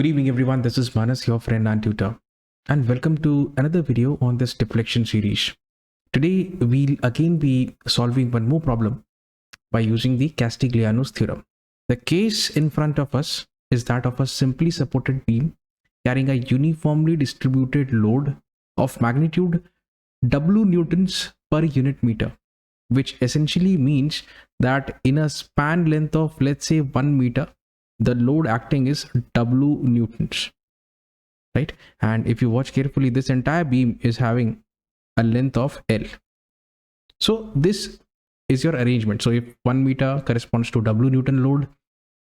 Good evening everyone, this is Manas, your friend and tutor, and welcome to another video on this deflection series. Today we'll again be solving one more problem by using the Castigliano's theorem. The case in front of us is that of a simply supported beam carrying a uniformly distributed load of magnitude W newtons per unit meter, which essentially means that in a span length of, let's say, 1 meter, the load acting is W newtons, right? And if you watch carefully, this entire beam is having a length of L. So this is your arrangement. So if 1 meter corresponds to W newton load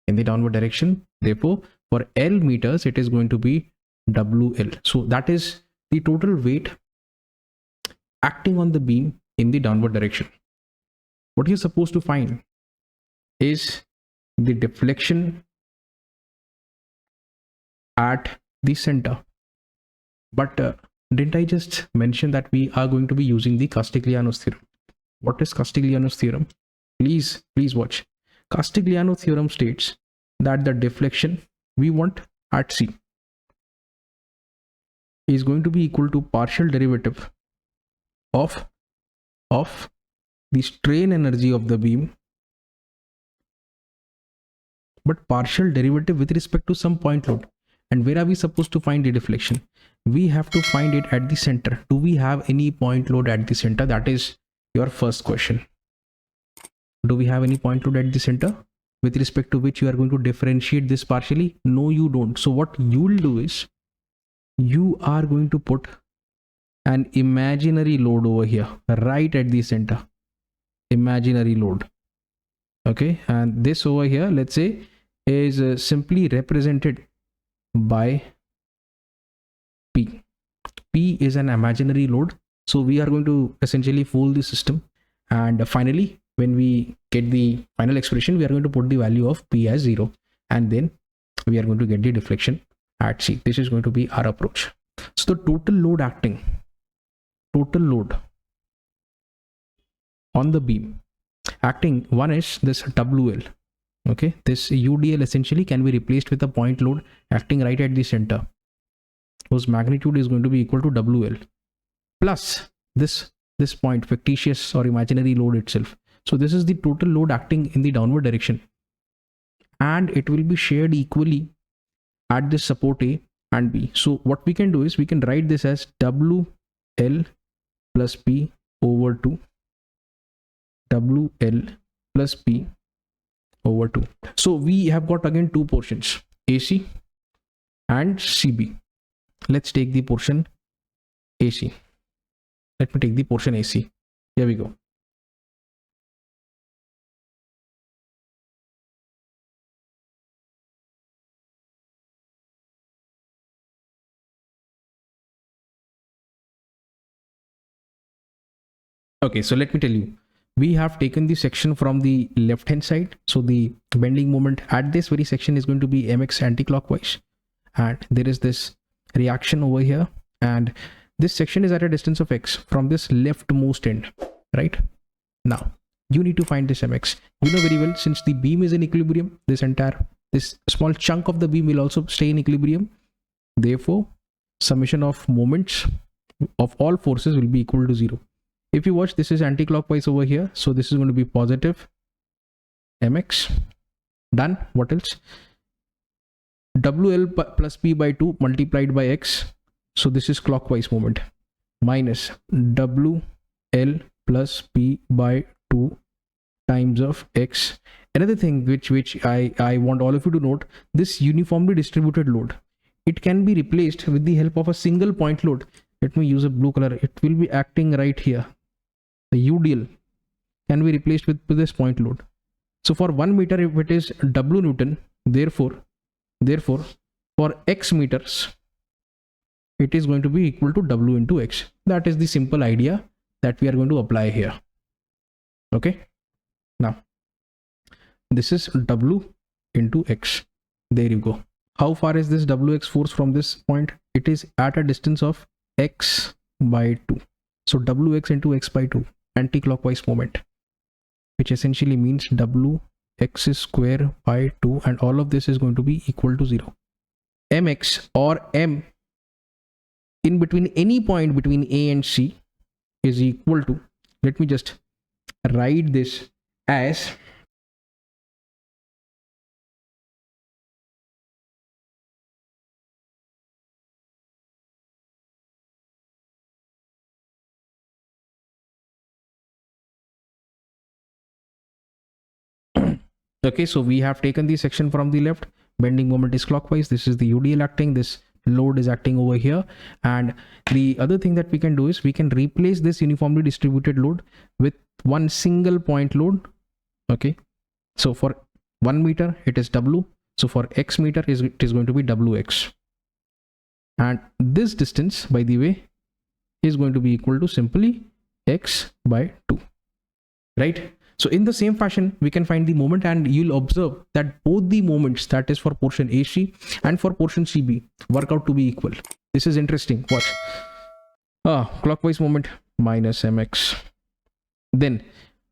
in the downward direction, therefore for L meters it is going to be WL. So that is the total weight acting on the beam in the downward direction. What you're supposed to find is the deflection at the center. But didn't I just mention that we are going to be using the Castigliano's theorem? What is Castigliano's theorem? Please watch. Castigliano theorem states that the deflection we want at C is going to be equal to partial derivative of the strain energy of the beam, but partial derivative with respect to some point load. And where are we supposed to find the deflection? We have to find it at the center. Do we have any point load at the center? That is your first question. Do we have any point load at the center with respect to which you are going to differentiate this partially? No, you don't. So what you will do is you are going to put an imaginary load over here, right at the center. Imaginary load. Okay, and this over here, let's say, is simply represented by P. P is an imaginary load. So we are going to essentially fool the system, and finally when we get the final expression, we are going to put the value of P as 0, and then we are going to get the deflection at C. This is going to be our approach. So the total load acting, total load on the beam acting, one is this WL. Okay, this UDL essentially can be replaced with a point load acting right at the center, whose magnitude is going to be equal to WL plus this point, fictitious or imaginary load itself. So this is the total load acting in the downward direction, and it will be shared equally at this support A and B. So what we can do is we can write this as WL plus P over 2, WL plus P over 2. So we have got again two portions, AC and CB. Let's take the portion AC. Let me take the portion AC. Here we go. Okay, so let me tell you. We have taken the section from the left hand side. So the bending moment at this very section is going to be mx anti-clockwise, and there is this reaction over here, and this section is at a distance of x from this leftmost end. Right now you need to find this mx. You know very well, since the beam is in equilibrium, this small chunk of the beam will also stay in equilibrium. Therefore summation of moments of all forces will be equal to 0. If you watch, this is anti-clockwise over here, so this is going to be positive mx. Done. What else? WL plus P by 2 multiplied by x, so this is clockwise moment, minus WL plus P by 2 times of x. Another thing which I want all of you to note, this uniformly distributed load, it can be replaced with the help of a single point load. Let me use a blue color. It will be acting right here. The UDL can be replaced with this point load. So for 1 meter, if it is W newton, therefore for x meters it is going to be equal to W into x. That is the simple idea that we are going to apply here. Okay, now this is W into x. There you go. How far is this WX force from this point? It is at a distance of x by 2. So WX into x by 2, anti-clockwise moment, which essentially means WX square by 2, and all of this is going to be equal to 0. mx or m in between any point between A and C is equal to, let me just write this as okay, so we have taken the section from the left. Bending moment is clockwise. This is the UDL acting. This load is acting over here. And the other thing that we can do is we can replace this uniformly distributed load with one single point load. Okay, so for 1 meter it is W. So for x meter it is going to be Wx. And this distance, by the way, is going to be equal to simply x by 2, right? So in the same fashion, we can find the moment, and you'll observe that both the moments, that is for portion AC and for portion CB, work out to be equal. This is interesting. Watch. Clockwise moment minus mx. Then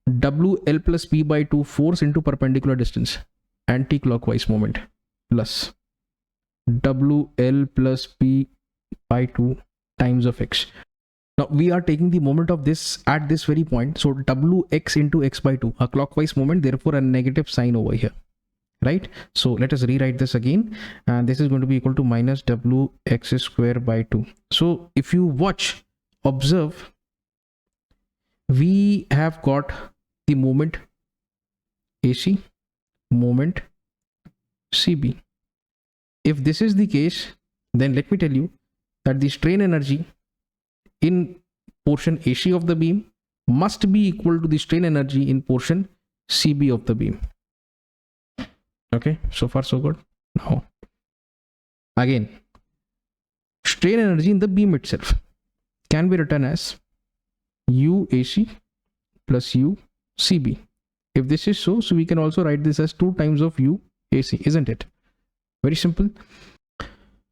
WL plus P by 2 force into perpendicular distance, anti-clockwise moment, plus WL plus P by 2 times of x. Now we are taking the moment of this at this very point. So Wx into x by 2, a clockwise moment, therefore a negative sign over here, right? So let us rewrite this again, and this is going to be equal to minus Wx square by 2. So if you watch, observe, we have got the moment AC, moment CB. If this is the case, then let me tell you that the strain energy in portion AC of the beam must be equal to the strain energy in portion CB of the beam. Okay, so far so good. Now again, strain energy in the beam itself can be written as UAC plus UCB. If this is so, we can also write this as 2 times of UAC, isn't it? Very simple.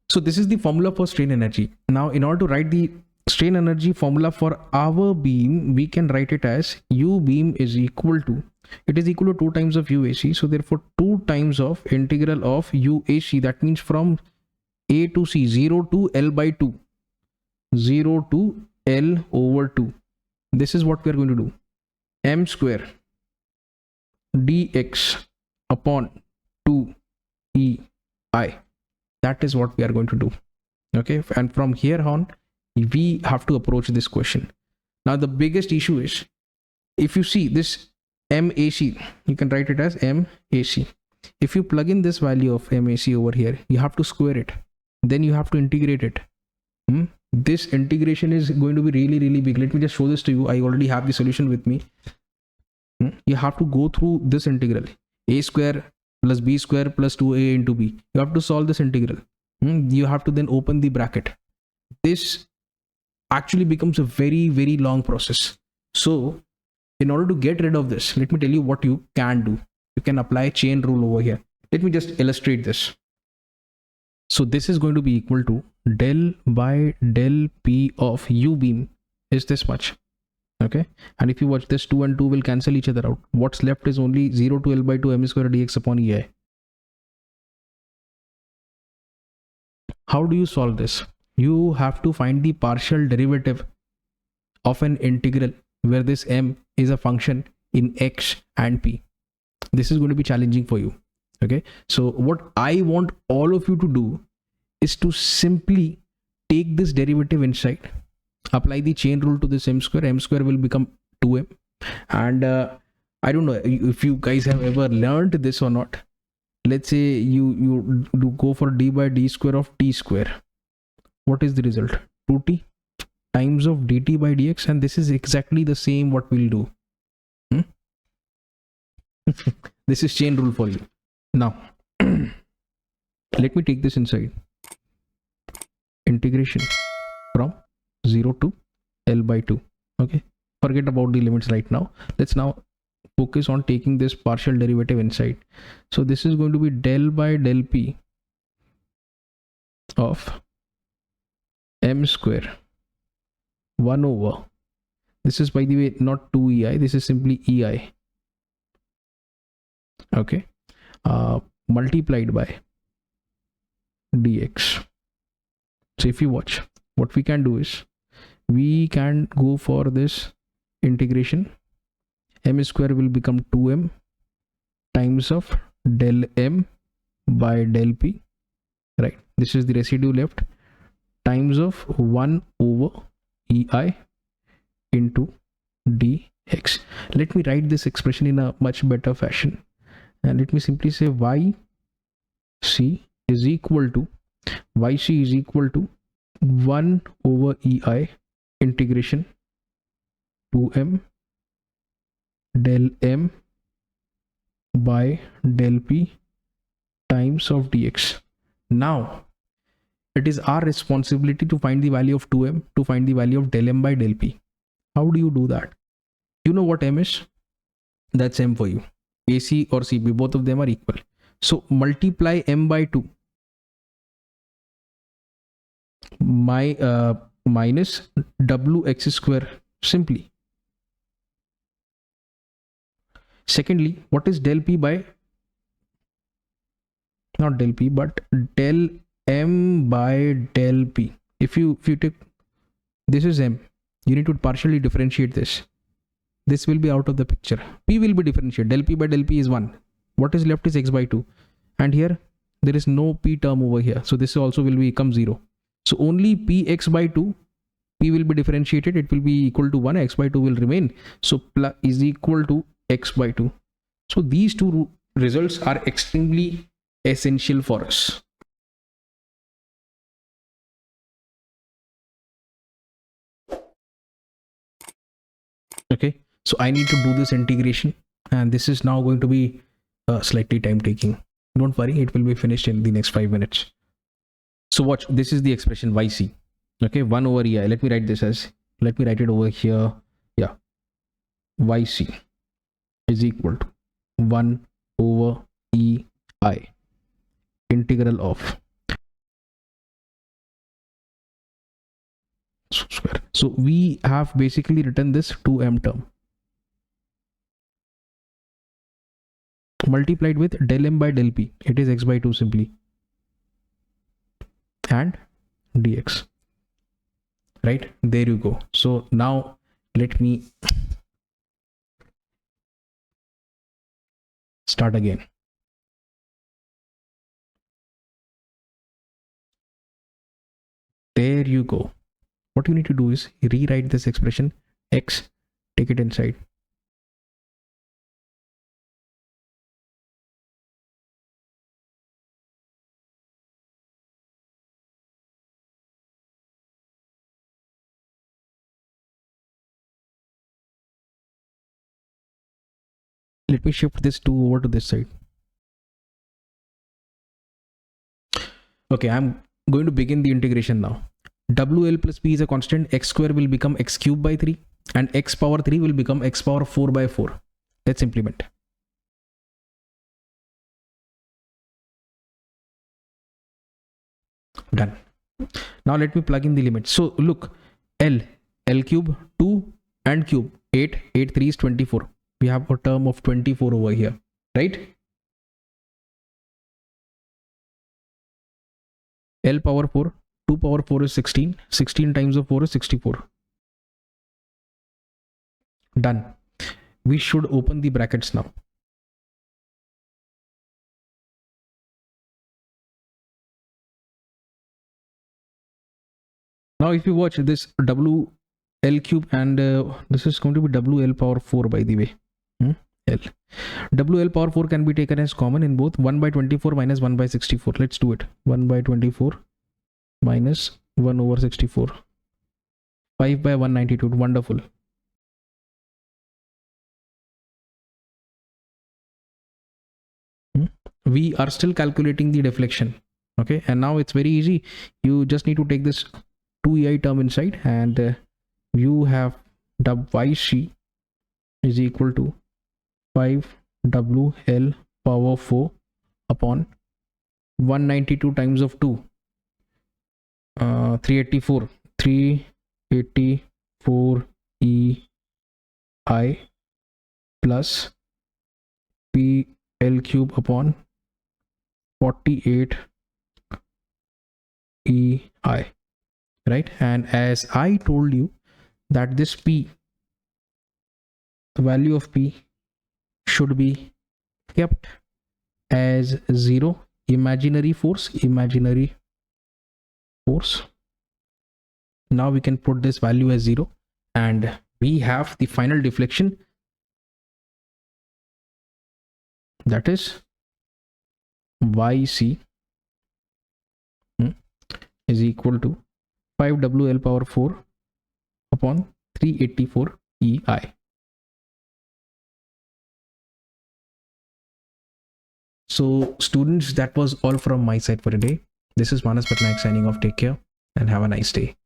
So this is the formula for strain energy. Now in order to write the strain energy formula for our beam, we can write it as U beam is equal to, it is equal to 2 times of UAC. So therefore 2 times of integral of UAC, that means from A to C, 0 to L by 2, 0 to L over 2. This is what we are going to do. M square dx upon 2 EI. That is what we are going to do. Okay, and from here on, we have to approach this question. Now the biggest issue is, if you see this MAC, you can write it as MAC. If you plug in this value of MAC over here, you have to square it, then you have to integrate it. This integration is going to be really big. Let me just show this to you. I already have the solution with me. You have to go through this integral, a square plus b square plus 2a into b. You have to solve this integral. You have to then open the bracket. This actually becomes a very long process. So in order to get rid of this, let me tell you what you can do. You can apply chain rule over here. Let me just illustrate this. So this is going to be equal to del by del P of U beam is this much. Okay, and if you watch, this 2 and 2 will cancel each other out. What's left is only 0 to L by 2 m square dx upon EI. How do you solve this? You have to find the partial derivative of an integral where this m is a function in x and p. This is going to be challenging for you. Okay, so what I want all of you to do is to simply take this derivative inside, apply the chain rule to this m square will become 2m. And I don't know if you guys have ever learned this or not. Let's say you do go for d by d square of t square. What is the result? 2t times of dt by dx, and this is exactly the same what we'll do. This is chain rule for you. Now let me take this inside. Integration from 0 to L by 2. Okay, forget about the limits right now. Let's now focus on taking this partial derivative inside. So this is going to be del by del P of m square 1 over, this is by the way not 2EI, this is simply EI. Okay, multiplied by dx. So if you watch, what we can do is we can go for this integration. M square will become 2m times of del m by del p, right? This is the residue left, times of 1 over ei into dx. Let me write this expression in a much better fashion, and let me simply say yc is equal to 1 over ei integration 2m del m by del p times of dx. Now it is our responsibility to find the value of 2m, to find the value of del m by del p. How do you do that? You know what m is? That's m for you. AC or CB, both of them are equal. So multiply m by 2 minus wx square simply. Secondly, what is del p by, not del p, but del m by del p? If you take, this is m, you need to partially differentiate this. This will be out of the picture. P will be differentiated. Del p by del p is 1. What is left is x by 2. And here there is no p term over here. So this also will become 0. So only px by 2, p will be differentiated. It will be equal to 1. X by 2 will remain. So plus is equal to x by 2. So these two results are extremely essential for us. Okay, so I need to do this integration, and this is now going to be slightly time taking. Don't worry, it will be finished in the next 5 minutes. So watch, this is the expression yc. Okay, 1 over ei. Let me write this as, let me write it over here. Yeah, yc is equal to 1 over ei integral of square. So we have basically written this 2m term multiplied with del m by del p. It is x by 2 simply, and dx. Right, there you go. So now let me start again. There you go. What you need to do is rewrite this expression, x, take it inside. Let me shift this 2 over to this side. Okay, I'm going to begin the integration now. WL plus P is a constant. X square will become x cube by 3, and x power 3 will become x power 4 by 4. Let's implement. Done. Now let me plug in the limits. So look, L cube 2 and cube 8, 8 3 is 24. We have a term of 24 over here, right? L power 4, 2 power 4 is 16, 16 times of 4 is 64. Done. We should open the brackets now. Now if you watch this WL cube, and this is going to be WL power 4 by the way. L. WL power 4 can be taken as common in both. 1 by 24 minus 1 by 64. Let's do it. 1 by 24 minus 1 over 64. 5 by 192. Wonderful. We are still calculating the deflection. Okay, and now it's very easy. You just need to take this 2ei term inside, and you have yc is equal to 5WL power 4 upon 192 times of 2, 384 ei plus PL cube upon 48 EI, right? And as I told you that this P, the value of P should be kept as 0, imaginary force. Now we can put this value as 0 and we have the final deflection, that is YC is equal to 5WL power 4 upon 384 EI. So students, that was all from my side for today. This is Manas Patnaik signing off. Take care and have a nice day.